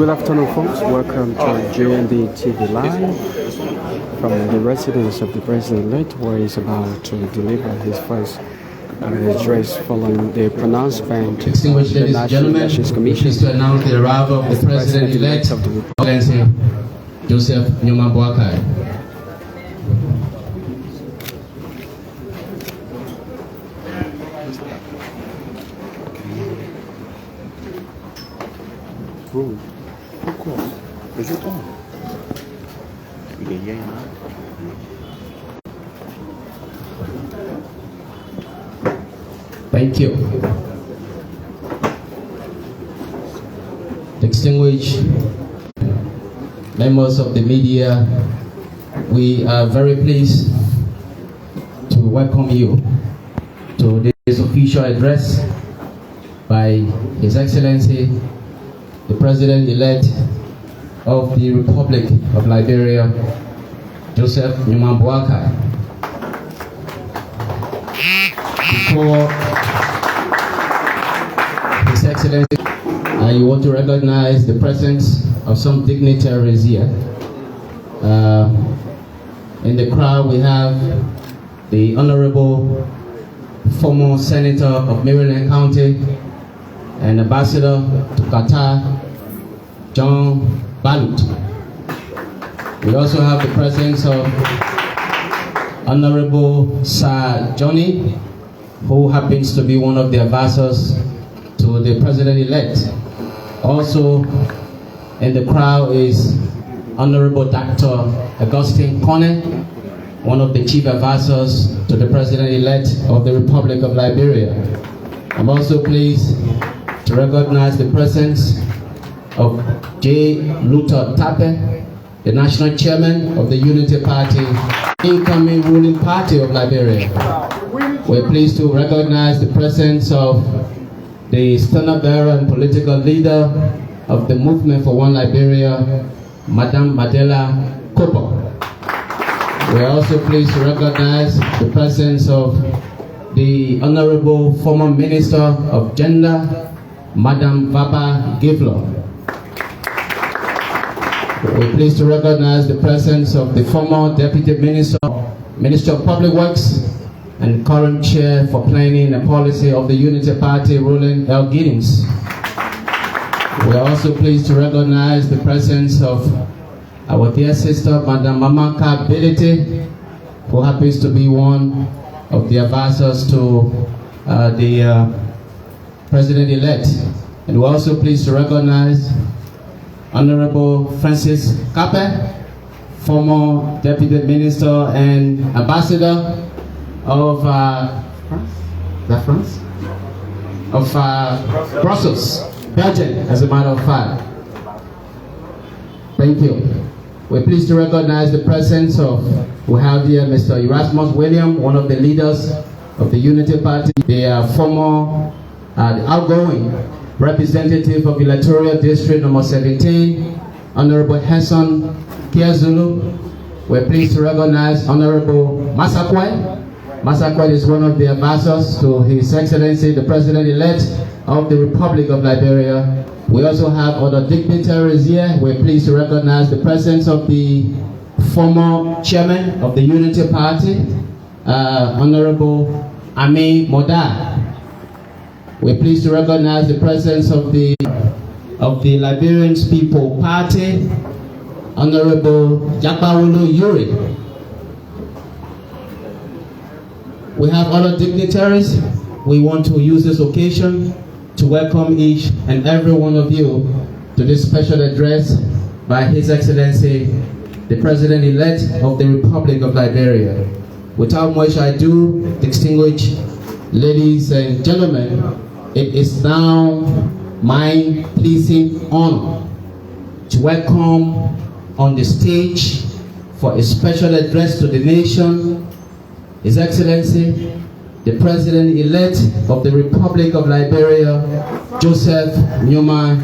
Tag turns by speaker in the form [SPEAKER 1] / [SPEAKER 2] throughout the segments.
[SPEAKER 1] Good afternoon, folks. Welcome to JND TV Live from the residence of the President-elect, where he's about to deliver his first address following the pronouncement of
[SPEAKER 2] Distinguished ladies and gentlemen, pleased to announce the arrival of the President-elect of the Republic, Joseph Nyumah Boakai.
[SPEAKER 3] Pourquoi? Mais je tombe. Il est hier,
[SPEAKER 2] Thank you. Distinguished members of the media, we are very pleased to welcome you to this official address by His Excellency, the President-elect of the Republic of Liberia, Joseph Nyumah Boakai. Before His Excellency, I want to recognize the presence of some dignitaries here. In the crowd we have the Honorable former Senator of Maryland County and Ambassador to Qatar, John Balut. We also have the presence of Honorable Sir Johnny, who happens to be one of the advisors to the President-elect. Also in the crowd is Honorable Dr. Augustine Kone, one of the chief advisors to the President-elect of the Republic of Liberia. I'm also pleased to recognize the presence of J. Luther Tape, the national chairman of the Unity Party, incoming ruling party of Liberia. We're pleased to recognize the presence of the standard bearer and political leader of the Movement for One Liberia, Madame Madela Kopo. We're also pleased to recognize the presence of the Honorable former Minister of Gender, Madam Vaba Givlo. We're pleased to recognize the presence of the former Deputy Minister of Public Works and current Chair for Planning and Policy of the Unity Party, Roland L. Giddings. We're also pleased to recognize the presence of our dear sister, Madam Mamaka Belete, who happens to be one of the advisors to the President-elect. And we're also pleased to recognize Honorable Francis Kape, former Deputy Minister and Ambassador of France? Of Brussels, Belgium, as a matter of fact. Thank you. We're pleased to recognize the presence of, we have here Mr. Erasmus William, one of the leaders of the Unity Party. They are former, the outgoing representative of Electoral District number 17, Honorable Henson Kiazulu. We're pleased to recognize Honorable Masakwai. Masakwai is one of the advisors to His Excellency, the President-elect of the Republic of Liberia. We also have other dignitaries here. We're pleased to recognize the presence of the former chairman of the Unity Party, Honorable Ami Moda. We're pleased to recognize the presence of the Liberian People Party, Honorable Jakbawulu Yuri. We have other dignitaries. We want to use this occasion to welcome each and every one of you to this special address by His Excellency, the President-elect of the Republic of Liberia. Without much ado, distinguished ladies and gentlemen, it is now my pleasing honor to welcome on the stage for a special address to the nation, His Excellency, the President-elect of the Republic of Liberia, Joseph Nyumah.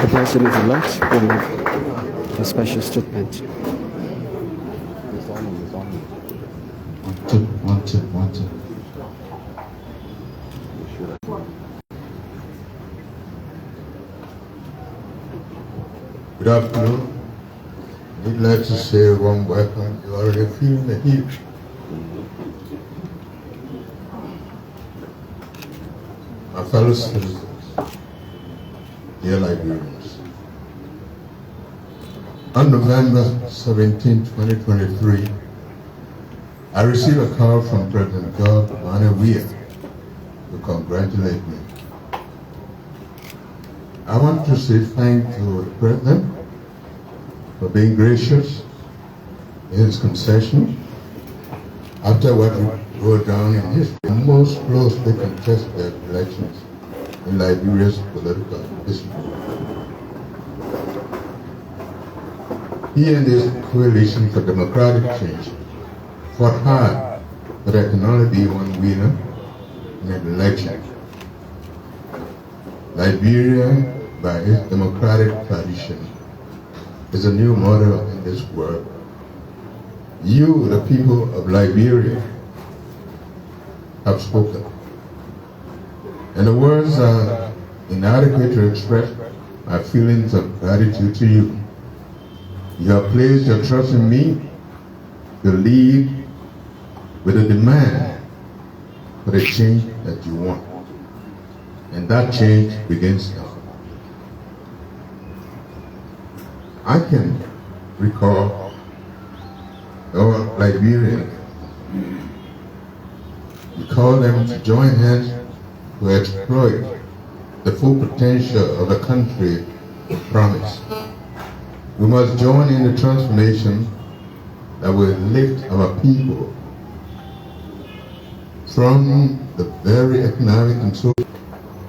[SPEAKER 1] The President-elect will make a special statement.
[SPEAKER 2] One, two.
[SPEAKER 4] Good afternoon. We'd like to say a warm welcome. You already feel the heat. My fellow citizens, dear Liberians, on November 17, 2023, I received a call from President God Boakai to congratulate me. I want to say thank you to the President for being gracious in his concession after what wrote down in history, the most closely contested elections in Liberia's political history. He and his coalition for democratic change fought hard, but there can only be one winner in an election. Liberia, by its democratic tradition, is a new model in this world. You, the people of Liberia, have spoken. And the words are inadequate to express my feelings of gratitude to you. You have placed your trust in me to lead with a demand for the change that you want. And that change begins now. I can recall our Liberians. We call them to join hands to exploit the full potential of a country of promise. We must join in the transformation that will lift our people from the very economic and social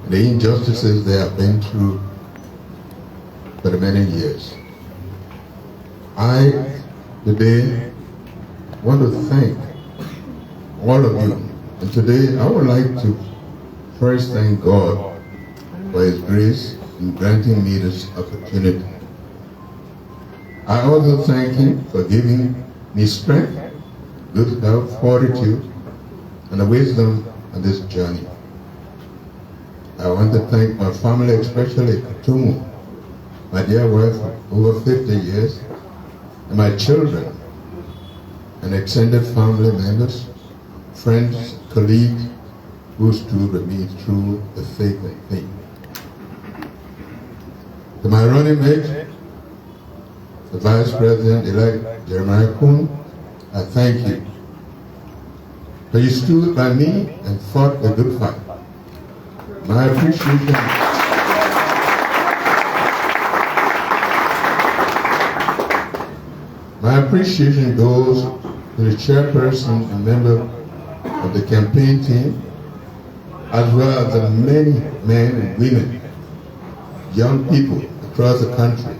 [SPEAKER 4] the injustices they have been through for many years. I today want to thank all of you. And today I would like to first thank God for His grace in granting me this opportunity. I also thank Him for giving me strength, good health, fortitude, and the wisdom on this journey. I want to thank my family, especially Katumu, my dear wife of over 50 years, and my children, and extended family members, friends, colleagues, who stood with me through the thick and thin. To my running mate, the Vice President-elect Jeremiah Kuhn, I thank you. For you stood by me and fought a good fight. My appreciation goes to the chairperson and member of the campaign team, as well as the many men and women, young people across the country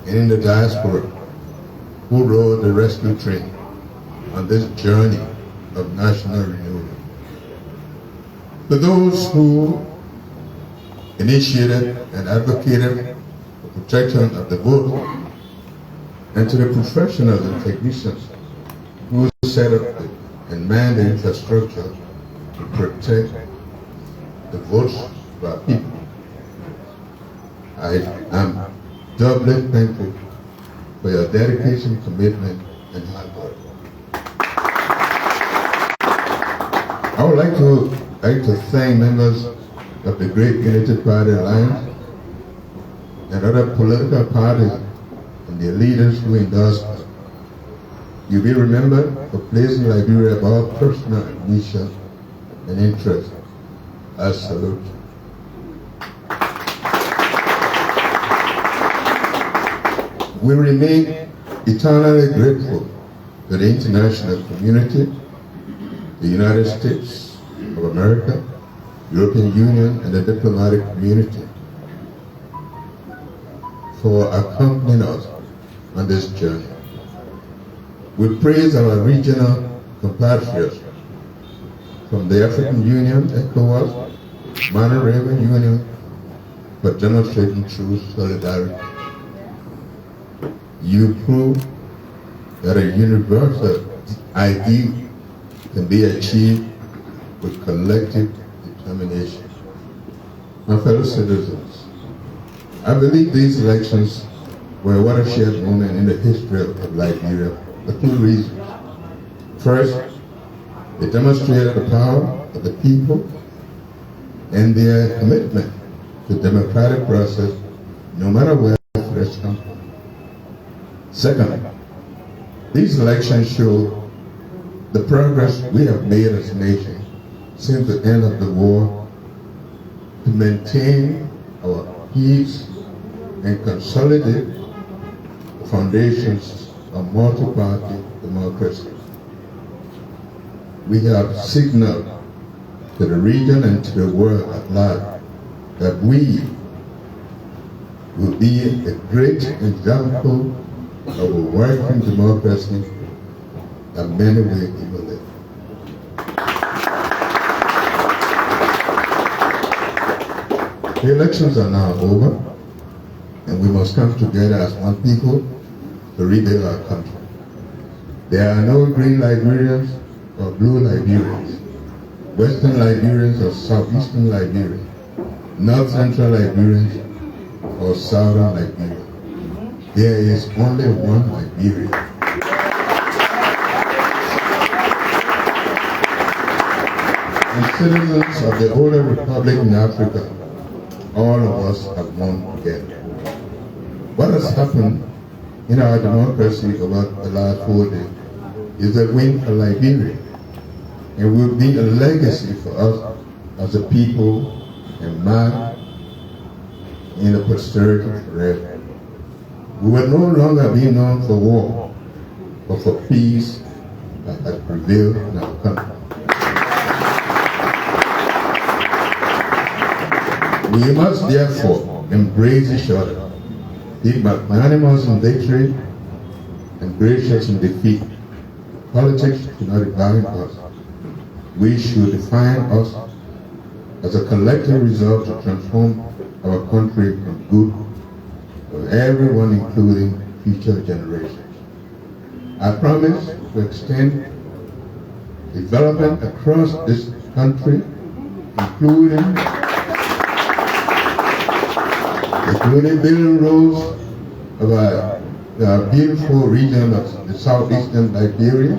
[SPEAKER 4] and in the diaspora who rode the rescue train on this journey of national renewal. For those who initiated and advocated for protection of the vote, and to the professionals and technicians who set up and man the infrastructure to protect the votes of our people, I am doubly thankful for your dedication, commitment, and hard work. I would like to thank members of the Great Unity Party Alliance and other political parties and their leaders who endorsed us. You will be remembered for placing Liberia above personal ambition and interest. I salute you. We remain eternally grateful to the international community, the United States of America, European Union, and the diplomatic community for accompanying us on this journey. We praise our regional compatriots from the African Union, ECOWAS, Monterey Union, for demonstrating true solidarity. You prove that a universal ideal can be achieved with collective determination. My fellow citizens, I believe these elections were a watershed moment in the history of Liberia for two reasons. First, they demonstrated the power of the people and their commitment to the democratic process, no matter where threats come from. Second, these elections show the progress we have made as a nation since the end of the war to maintain our peace and consolidate the foundations of multi-party democracy. We have signaled to the region and to the world at large that we will be a great example of a working democracy that many will emulate. The elections are now over, and we must come together as one people to rebuild our country. There are no green Liberians or blue Liberians, Western Liberians or Southeastern Liberians, North Central Liberians or Southern Liberia. There is only one Liberia. And citizens of the older republic in Africa, all of us have won together. What has happened in our democracy over the last 4 days is a win for Liberia, and will be a legacy for us as a people and mark in the posterity forever. We will no longer be known for war, but for peace that has prevailed in our country. We must therefore embrace each other, be magnanimous in victory and gracious in defeat. Politics should not define us. We should define us as a collective resolve to transform our country for good for everyone, including future generations. I promise to extend development across this country, including building roads of our beautiful region of the southeastern Liberia,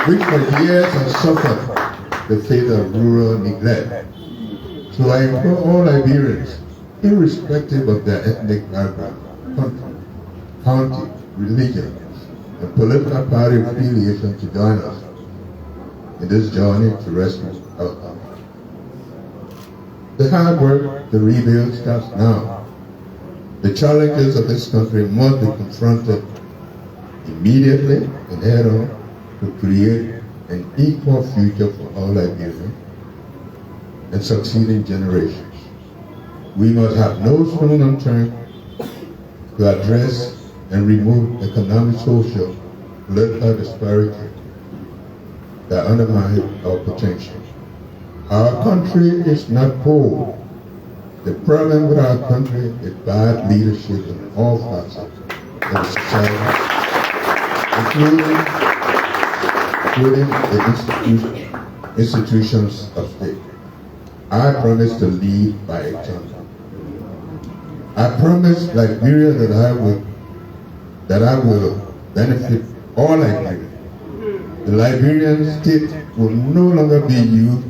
[SPEAKER 4] which for years has suffered the fate of rural neglect. So I implore all Liberians, irrespective of their ethnic background, country, county, religion, and political party affiliation, to join us in this journey to rescue our country. The hard work to rebuild starts now. The challenges of this country must be confronted immediately and head on to create an equal future for all Liberians and succeeding generations. We must have no stone unturned to address and remove economic, social, political disparity that undermine our potential. Our country is not poor. The problem with our country is bad leadership in all facets of the society, including the institutions of state. I promise to lead by example. I promise Liberia that I will benefit all Liberians. The Liberian state will no longer be used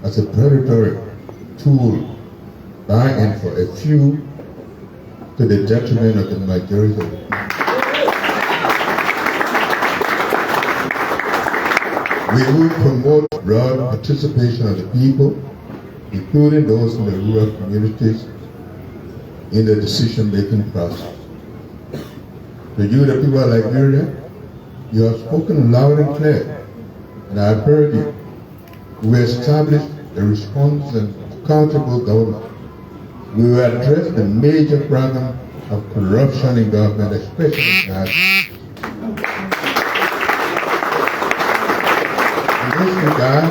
[SPEAKER 4] as a predatory tool by and for a few to the detriment of the majority of the people. We will promote broad participation of the people, including those in the rural communities, in the decision-making process. To you, the people of Liberia, you have spoken loud and clear, and I have heard you. We established a responsible and accountable government. We will address the major problem of corruption in government, especially in this regard,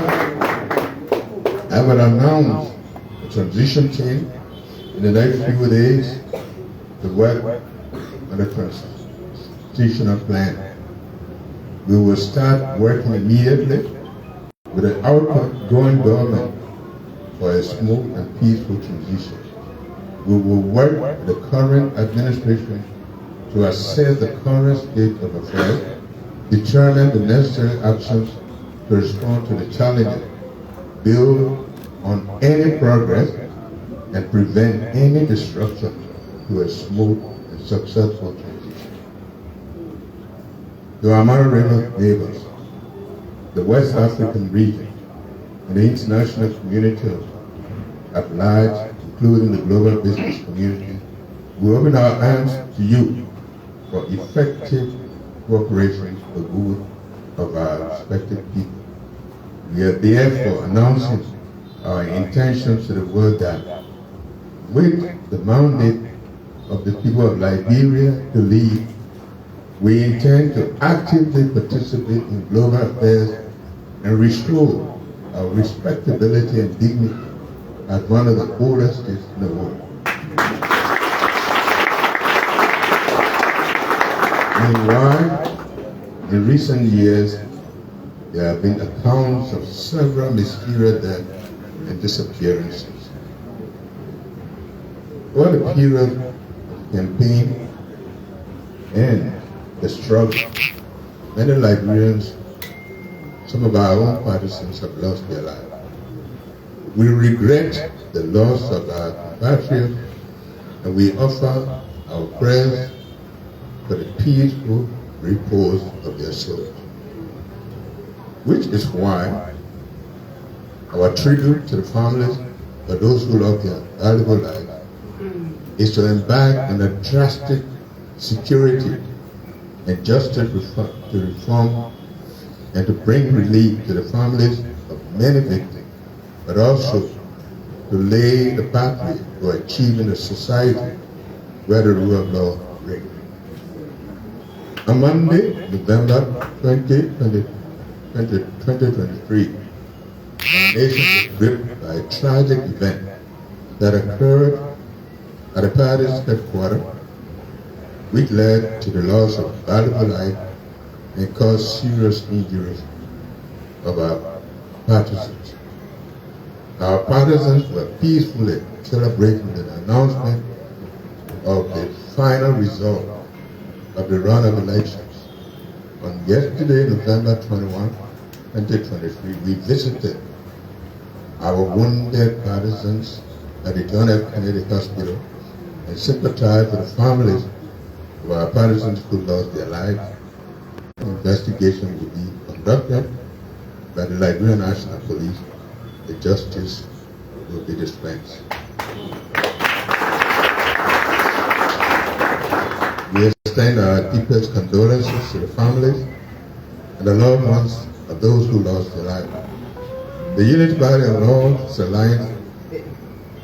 [SPEAKER 4] I will announce a transition team in the next few days to work on the transitional plan. We will start working immediately with the outgoing government for a smooth and peaceful transition. We will work with the current administration to assess the current state of affairs, determine the necessary actions to respond to the challenges, build on any progress, and prevent any disruption to a smooth and successful transition. To our River neighbors, the West African region, and the international community at large, including the global business community, we open our arms to you for effective cooperation for the good of our respected people. We are therefore announcing our intentions to the world that with the mandate of the people of Liberia to lead, we intend to actively participate in global affairs and restore our respectability and dignity as one of the oldest states in the world. Meanwhile, in recent years, there have been accounts of several mysterious deaths and disappearances. Over the period of the campaign and the struggle, many Liberians, some of our own partisans, have lost their lives. We regret the loss of our compatriots, and we offer our prayers for the peaceful repose of their souls. Which is why our tribute to the families of those who lost their valuable lives is to embark on a drastic security and justice reform and to bring relief to the families of many victims, but also to lay the pathway for achieving a society where the rule of law reigns. On Monday, November 2023, our nation was gripped by a tragic event that occurred at the party's headquarters, which led to the loss of valuable life and caused serious injuries of our partisans. Our partisans were peacefully celebrating the announcement of the final result of the run-of elections. On yesterday, November 21, 2023, we visited our wounded partisans at the John F. Kennedy Hospital and sympathized with the families of our partisans who lost their lives. An investigation will be conducted by the Liberian National Police. The justice will be dispensed. We extend our deepest condolences to the families and the loved ones of those who lost their lives. The Unity Party and all its alliance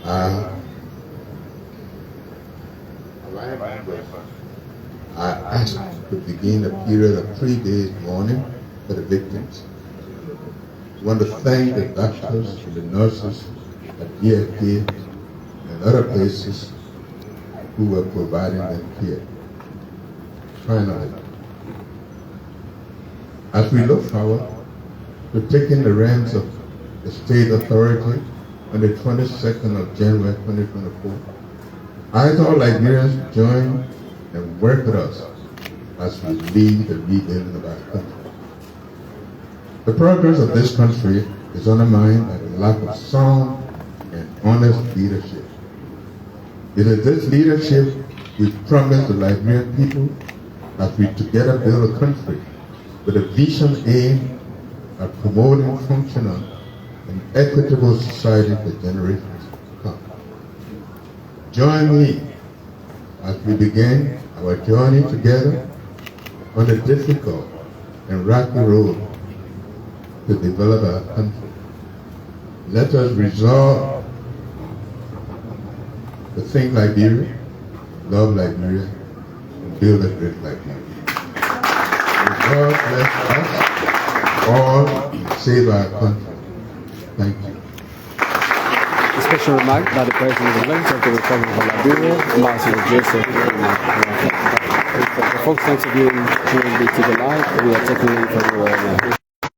[SPEAKER 4] are asked to begin a period of 3 days mourning for the victims. We want to thank the doctors and the nurses at DFK and other places who were providing them care. Finally, as we look forward to taking the reins of the state authority on the 22nd of January 2024, I thought Liberians join and work with us as we lead the rebuilding of our country. The progress of this country is undermined by the lack of sound and honest leadership. It is this leadership we promise the Liberian people as we together build a country with a vision aimed at promoting functional and equitable society for generations to come. Join me as we begin our journey together on the difficult and rocky road to develop our country. Let us resolve to think Liberia, love Liberia, and build a great Liberia. May God bless us all and save our country. Thank you.
[SPEAKER 1] A special remark by the President-elect of the Republic of Liberia, Ambassador Joseph Nyumah Boakai. folks, thanks for viewing GNB TV Live. We are taking in from